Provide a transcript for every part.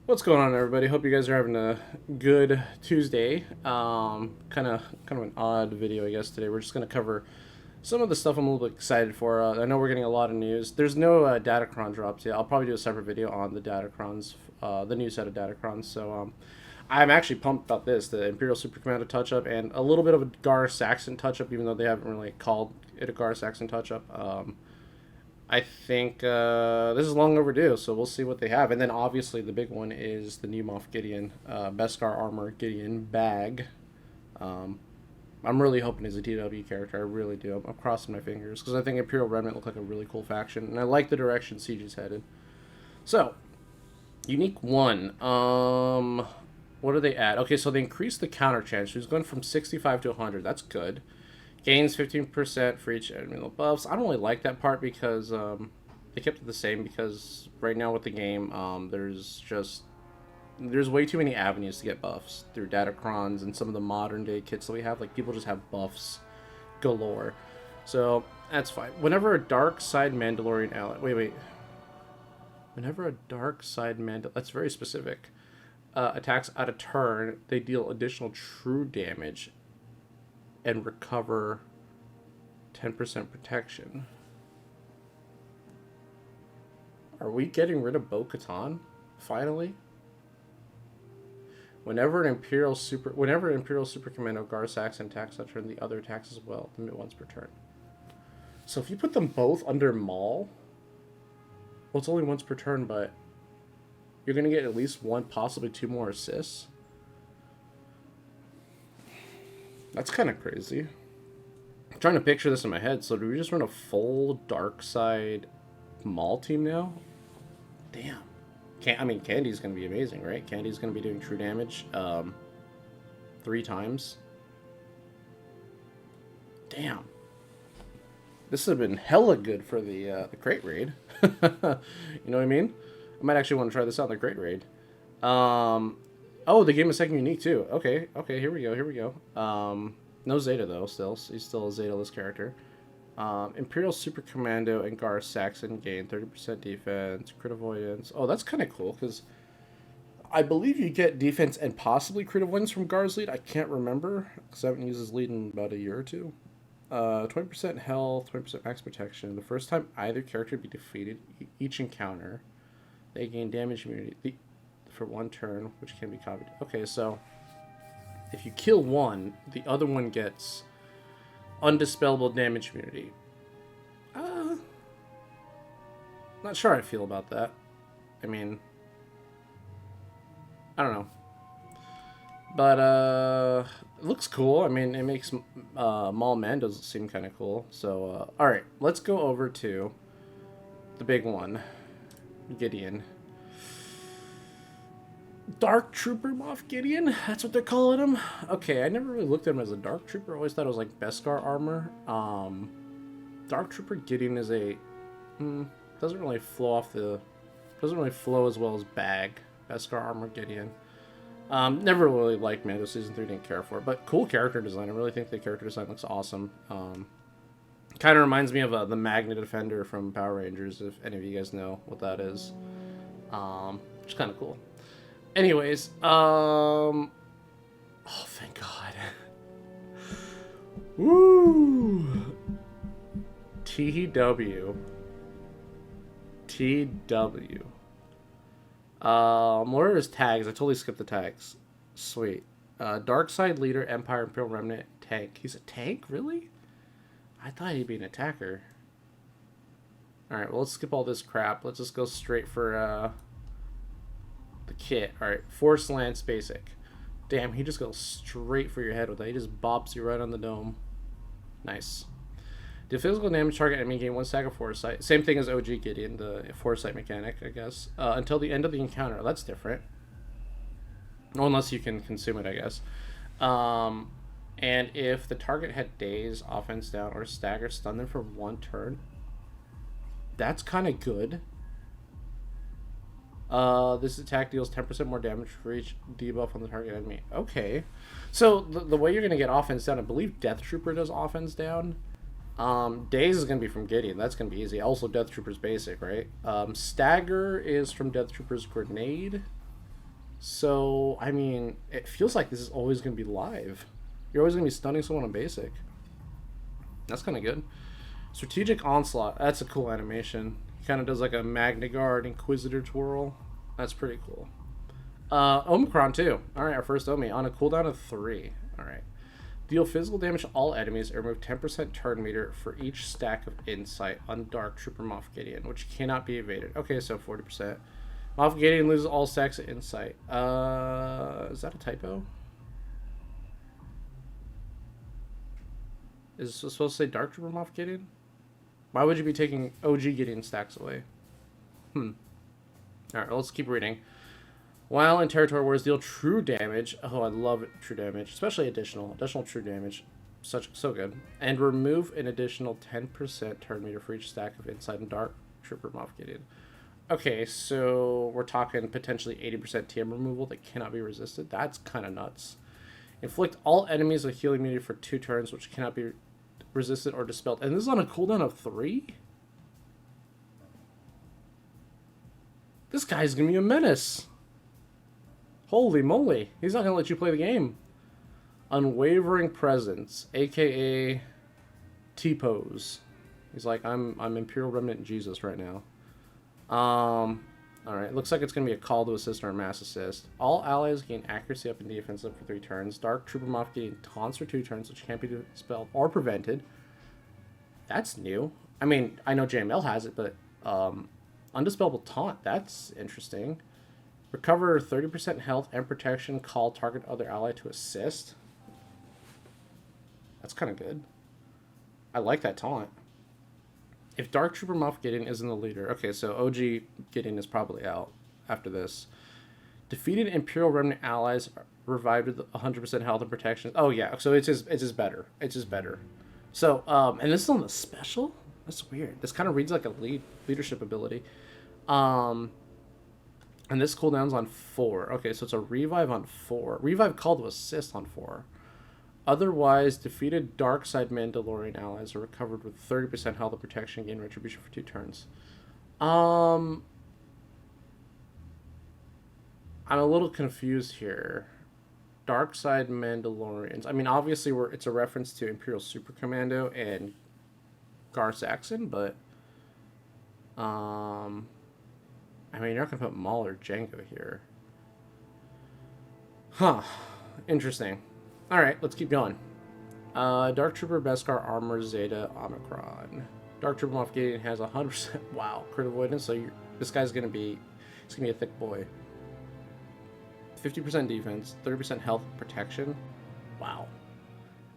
What's going on, everybody? Hope you guys are having a good Tuesday. Kind of an odd video, I guess. Today we're just gonna cover some of the stuff I'm a little bit excited for. I know we're getting a lot of news. There's no Datacron drops yet. I'll probably do a separate video on the Datacrons, the new set of Datacrons. I'm actually pumped about this, the Imperial Super Commando touch-up, and a little bit of a Gar Saxon touch-up, even though they haven't really called it a Gar Saxon touch-up. I think this is long overdue, so we'll see what they have. And then obviously the big one is the new Moff Gideon, Beskar Armor Gideon bag. Um, I'm really hoping he's a DW character. I really do. I'm crossing my fingers because I think Imperial Remnant look like a really cool faction, and I like the direction Siege is headed. So, unique one. What do they add? Okay, so they increased the counter chance. She's going from 65 to 100. That's good. Gains 15% for each enemy buffs. I don't really like that part because they kept it the same because right now with the game, there's way too many avenues to get buffs through Datacrons and some of the modern day kits that we have. Like, people just have buffs galore. So that's fine. Whenever a dark side Mandalorian ally... Wait. Whenever a dark side Mandalorian... That's very specific. Attacks out of turn, they deal additional true damage and recover 10% protection. Are we getting rid of Bo-Katan? Finally? Whenever an Imperial Super Commando Gar Saxon attacks that turn, the other attacks as well, limit once per turn. So if you put them both under Maul, well, it's only once per turn, but you're gonna get at least one, possibly two more assists. That's kind of crazy. I'm trying to picture this in my head. So do we just run a full dark side Maul team now? Damn. Candy's going to be amazing, right? Candy's going to be doing true damage 3 times. Damn. This would have been hella good for the crate raid. You know what I mean? I might actually want to try this out in the crate raid. Oh, they gave him a second unique too. Okay, here we go. No Zeta though, he's still a Zeta-less character. Imperial Super Commando and Gar Saxon gain 30% defense, crit avoidance. Oh, that's kind of cool, because I believe you get defense and possibly crit avoidance from Gar's lead. I can't remember, because I haven't used his lead in about a year or two. 20% health, 20% max protection. The first time either character be defeated, each encounter, they gain damage immunity for 1 turn, which can be copied. Okay, so if you kill one, the other one gets undispellable damage immunity. Not sure how I feel about that. I mean, I don't know. But, it looks cool. I mean, it makes Maul Mandos seem kind of cool. So, alright, let's go over to the big one. Gideon. Dark Trooper Moff Gideon? That's what they're calling him? Okay, I never really looked at him as a Dark Trooper. I always thought it was like Beskar armor. Dark Trooper Gideon is a... doesn't really flow as well as Beskar armor Gideon. Never really liked Mando Season 3, didn't care for it. But cool character design. I really think the character design looks awesome. Kind of reminds me of the Magna Defender from Power Rangers, if any of you guys know what that is. Which is kind of cool. Anyways, oh, thank God. Woo! TW. What are his tags? I totally skipped the tags. Sweet. Dark Side Leader, Empire, Imperial Remnant, Tank. He's a tank? Really? I thought he'd be an attacker. Alright, well, let's skip all this crap. Let's just go straight for, the kit. Alright, Force Lance Basic. Damn, he just goes straight for your head with that. He just bops you right on the dome. Nice. The physical damage target enemy gain 1 stack of Foresight. Same thing as OG Gideon, the Foresight mechanic, I guess. Until the end of the encounter. That's different. Well, unless you can consume it, I guess. And if the target had daze, offense down, or stagger, stun them for 1 turn. That's kind of good. This attack deals 10% more damage for each debuff on the target enemy. Okay. So, the way you're going to get offense down, I believe Death Trooper does offense down. Daze is going to be from Gideon. That's going to be easy. Also, Death Trooper's basic, right? Stagger is from Death Trooper's Grenade. So, I mean, it feels like this is always going to be live. You're always going to be stunning someone on basic. That's kind of good. Strategic Onslaught. That's a cool animation. He kind of does like a Magna Guard Inquisitor twirl. That's pretty cool. Omicron too. Alright, our first Omi. On a cooldown of 3. Alright. Deal physical damage to all enemies or remove 10% turn meter for each stack of insight on Dark Trooper Moff Gideon, which cannot be evaded. Okay, so 40%. Moff Gideon loses all stacks of insight. Is that a typo? Is it supposed to say Dark Trooper Moff Gideon? Why would you be taking OG Gideon stacks away? Alright, let's keep reading. While in territory wars, deal true damage. Oh, I love it, true damage, especially additional true damage. So good. And remove an additional 10% turn meter for each stack of Insight and Dark Trooper Moff Gideon. Okay, so we're talking potentially 80% TM removal that cannot be resisted. That's kind of nuts. Inflict all enemies with healing immunity for 2 turns, which cannot be resisted or dispelled. And this is on a cooldown of 3? This guy's going to be a menace. Holy moly. He's not going to let you play the game. Unwavering Presence, a.k.a. T-Pose. He's like, I'm Imperial Remnant Jesus right now. Alright, looks like it's going to be a call to assist or a mass assist. All allies gain accuracy up and defense up for 3 turns. Dark Trooper Moff gain taunts for 2 turns, which can't be dispelled or prevented. That's new. I mean, I know JML has it, but undispellable taunt, that's interesting. Recover 30% health and protection. Call target other ally to assist. That's kind of good. I like that taunt. If Dark Trooper Moff Gideon isn't the leader... Okay, so OG Gideon is probably out after this. Defeated Imperial Remnant allies revived with 100% health and protection. Oh, yeah. So it's just better. It's just better. So, and this is on the special? That's weird. This kind of reads like a leadership ability. And this cooldown's on 4. Okay, so it's a revive on 4. Revive call to assist on 4. Otherwise, defeated dark side Mandalorian allies are recovered with 30% health and protection, gain retribution for 2 turns. I'm a little confused here. Dark side Mandalorians. I mean, obviously, it's a reference to Imperial Super Commando and Gar Saxon, but I mean, you're not gonna put Maul or Jango here. Huh. Interesting. Alright, let's keep going. Dark Trooper Beskar Armor Zeta Omicron. Dark Trooper Moff Gideon has 100%. Wow, crit avoidance. So this guy's gonna be. He's gonna be a thick boy. 50% defense, 30% health protection. Wow.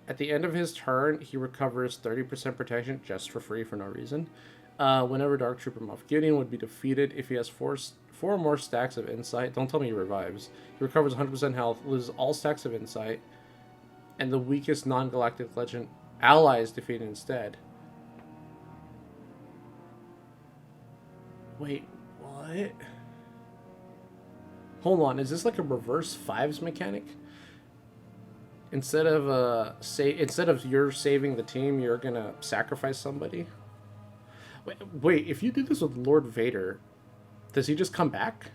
At the end of his turn, he recovers 30% protection just for free for no reason. Whenever Dark Trooper Moff Gideon would be defeated, if he has 4 or more stacks of insight, don't tell me he revives. He recovers 100% health, loses all stacks of insight, and the weakest non-galactic legend ally is defeated instead. Wait, what? Hold on, is this like a reverse 5s mechanic? Instead of you're saving the team, you're gonna sacrifice somebody? Wait, if you do this with Lord Vader, does he just come back?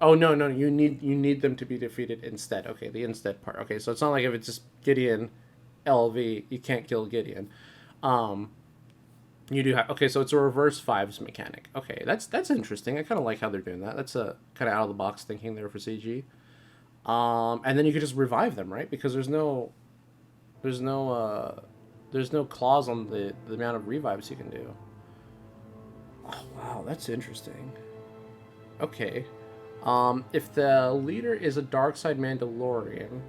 Oh, no, you need them to be defeated instead. Okay, the instead part. Okay, so it's not like if it's just Gideon LV, you can't kill Gideon. You do have... Okay, so it's a reverse 5s mechanic. Okay, that's interesting. I kind of like how they're doing that. That's a kind of out-of-the-box thinking there for CG. And then you could just revive them, right? Because there's no clause on the amount of revives you can do. Oh, wow, that's interesting. Okay. If the leader is a dark side Mandalorian,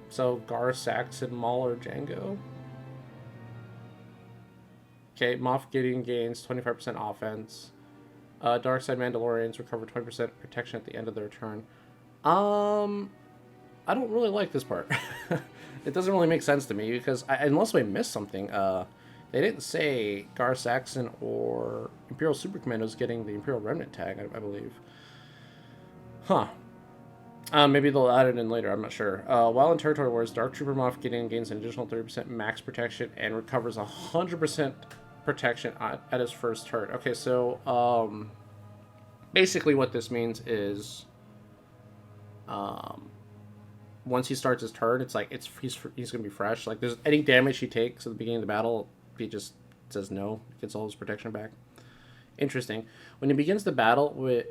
so Gar Saxon, Maul, or Jango. Okay, Moff Gideon gains 25% offense. Dark side Mandalorians recover 20% protection at the end of their turn. I don't really like this part. It doesn't really make sense to me because unless I missed something, they didn't say Gar Saxon or Imperial Super Commandos getting the Imperial Remnant tag, I believe. Huh. Maybe they'll add it in later, I'm not sure. While in Territory Wars, Dark Trooper Moff Gideon gains an additional 30% max protection and recovers 100% protection at his first turn. Okay, so, Basically, what this means is, um, once he starts his turn, it's like he's gonna be fresh. Like there's any damage he takes at the beginning of the battle, he just says no, gets all his protection back. Interesting. When he begins the battle with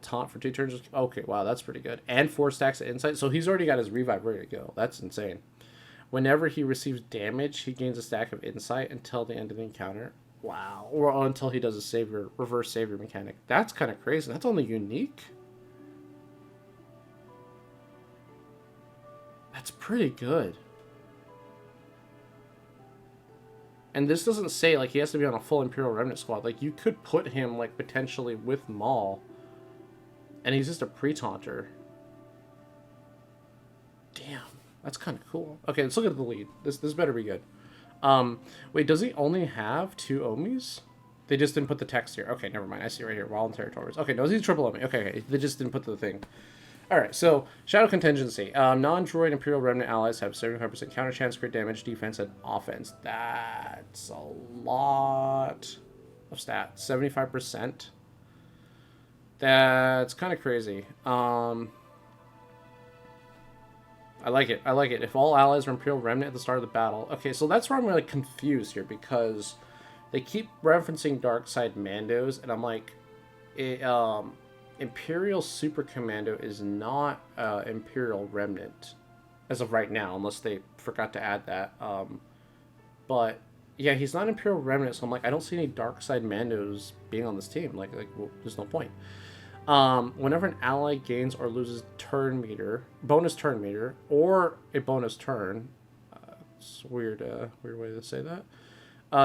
taunt for 2 turns. Okay, wow, that's pretty good. And 4 stacks of insight, so he's already got his revive ready to go. That's insane. Whenever he receives damage, he gains a stack of insight until the end of the encounter. Wow. Or until he does a savior reverse savior mechanic. That's kind of crazy. That's only unique. That's pretty good. And this doesn't say, like, he has to be on a full Imperial Remnant squad. Like, you could put him, like, potentially with Maul. And he's just a pre-taunter. Damn. That's kind of cool. Okay, let's look at the lead. This better be good. Wait, does he only have 2 Omis? They just didn't put the text here. Okay, never mind. I see it right here. Voluntary Territories. Okay, no, he's triple Omi. Okay. They just didn't put the thing. Alright, so, Shadow Contingency. Non-droid Imperial Remnant allies have 75% counter chance, crit damage, defense, and offense. That's a lot of stats. 75%. That's kind of crazy. I like it. If all allies are Imperial Remnant at the start of the battle. Okay, so that's where I'm really confused here, because they keep referencing Darkside Mandos, and I'm like, Imperial Super Commando is not Imperial Remnant as of right now, unless they forgot to add that. But yeah, he's not Imperial Remnant, so I'm like, I don't see any Darkside Mandos being on this team. Like well, there's no point. Whenever an ally gains or loses bonus turn meter, or a bonus turn, it's a weird way to say that.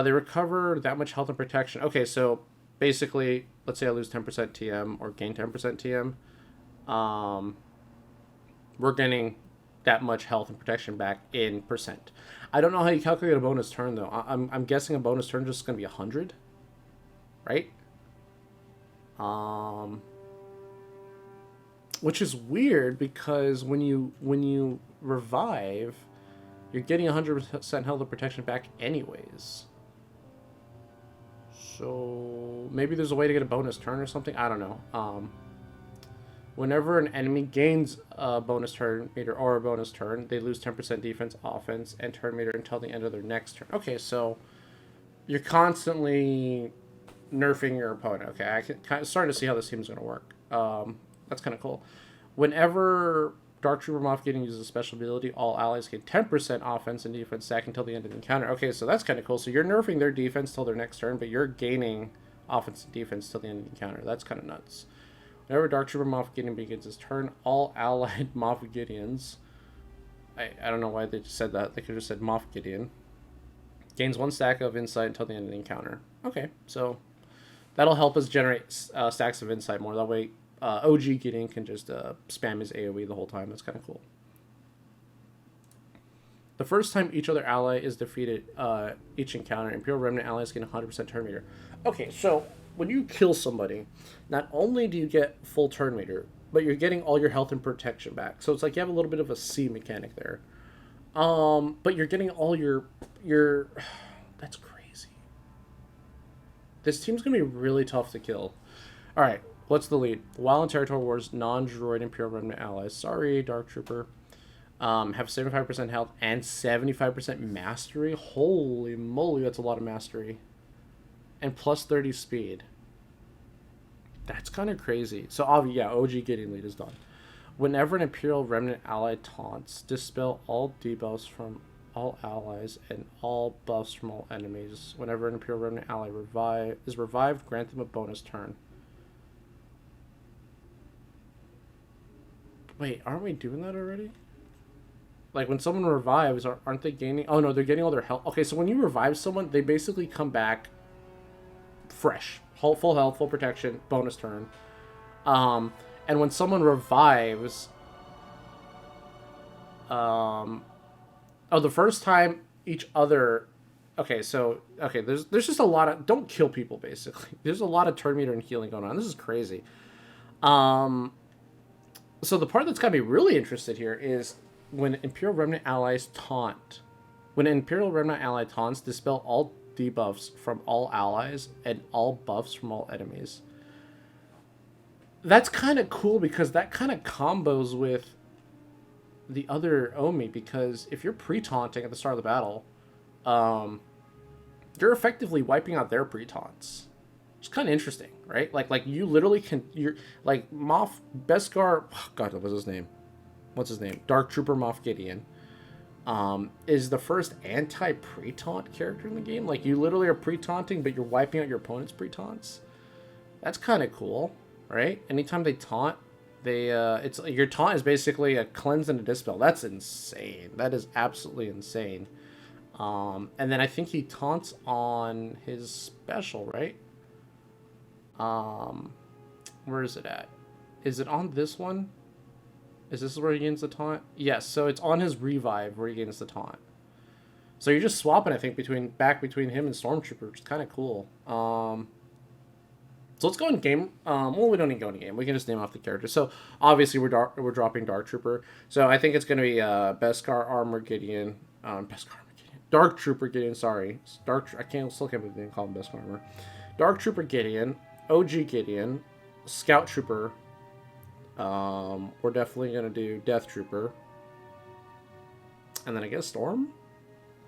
They recover that much health and protection. Okay, so basically, let's say I lose 10% TM or gain 10% TM. We're getting that much health and protection back in percent. I don't know how you calculate a bonus turn, though. I'm guessing a bonus turn is just going to be 100, right? Which is weird, because when you revive, you're getting 100% health and protection back anyways. So maybe there's a way to get a bonus turn or something. I don't know. Whenever an enemy gains a bonus turn meter or a bonus turn, they lose 10% defense, offense, and turn meter until the end of their next turn. Okay, so you're constantly nerfing your opponent. Okay, I can kind of starting to see how this team's going to work. That's kind of cool. Whenever Dark Trooper Moff Gideon uses a special ability, all allies get 10% offense and defense stack until the end of the encounter. Okay, so that's kind of cool. So you're nerfing their defense till their next turn, but you're gaining offense and defense till the end of the encounter. That's kind of nuts. Whenever Dark Trooper Moff Gideon begins his turn, all allied Moff Gideons, I don't know why they just said that. They could have just said Moff Gideon, gains 1 stack of insight until the end of the encounter. Okay, so that'll help us generate stacks of insight more. That way, OG Gideon can just spam his AoE the whole time. That's kind of cool. The first time each other ally is defeated, each encounter, Imperial Remnant allies gain 100% turn meter. Okay, so when you kill somebody, not only do you get full turn meter, but you're getting all your health and protection back. So it's like you have a little bit of a C mechanic there. But you're getting all your that's crazy. This team's gonna be really tough to kill. All right, what's the lead? While in Territory Wars, non-droid Imperial Remnant allies, sorry, Dark Trooper, have 75% health and 75% mastery. Holy moly, that's a lot of mastery. And plus 30 speed. That's kind of crazy. So, yeah, OG Gideon lead is done. Whenever an Imperial Remnant ally taunts, dispel all debuffs from all allies and all buffs from all enemies. Whenever an Imperial Remnant ally is revived, grant them a bonus turn. Wait, aren't we doing that already? Like, when someone revives, aren't they gaining... Oh, no, they're getting all their health. Okay, so when you revive someone, they basically come back fresh. Full health, full protection, bonus turn. And when someone revives... the first time each other... Okay, so... Okay, there's just a lot of... Don't kill people, basically. There's a lot of turn meter and healing going on. This is crazy. So the part that's got me really interested here is when Imperial Remnant allies taunt. When an Imperial Remnant ally taunts, dispel all debuffs from all allies and all buffs from all enemies. that's kind of cool because that kind of combos with the other Omi, because if you're pre-taunting at the start of the battle, um, you're effectively wiping out their pre-taunts. It's kind of interesting, right? Like you literally can, you're like Moff Beskar. Oh God, what was his name? What's his name? Dark Trooper Moff Gideon. Is the first anti pre-taunt character in the game. Like you literally are pre-taunting, but you're wiping out your opponent's pre-taunts. That's kind of cool, right? Anytime they taunt, they it's your taunt is basically a cleanse and a dispel. That's insane. That is absolutely insane. And then I think he taunts on his special, right? Where is it at? Is it on this one? Is this where he gains the taunt? Yes, so it's on his revive where he gains the taunt. So you're just swapping, I think, between him and Stormtrooper, which is kind of cool. So let's go in game. Well, we don't need to go in game. We can just name off the characters. So obviously we're dropping Dark Trooper. So I think it's going to be Beskar Armor Gideon. Dark Trooper Gideon. Sorry, still can't believe they didn't call him Beskar Armor. Dark Trooper Gideon, OG Gideon, Scout Trooper. We're definitely gonna do Death Trooper, and then I guess Storm.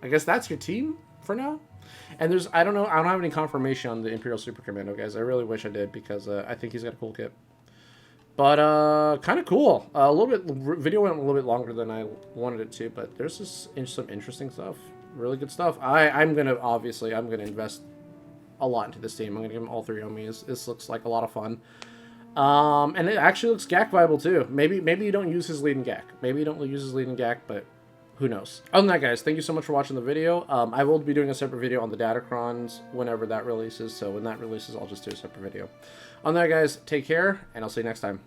I guess that's your team for now. And I don't know, I don't have any confirmation on the Imperial Super Commando, guys. I really wish I did, because I think he's got a cool kit. But kind of cool. A little bit video went a little bit longer than I wanted it to, but there's just some interesting stuff, really good stuff. I'm gonna invest a lot into this team. I'm gonna give him all 3 Omis. This looks like a lot of fun. And it actually looks GAC viable too. Maybe you don't use his leading GAC. Maybe you don't use his leading GAC, but who knows? Other than that, guys, thank you so much for watching the video. I will be doing a separate video on the Datacrons whenever that releases. So when that releases, I'll just do a separate video. On that, guys, take care, and I'll see you next time.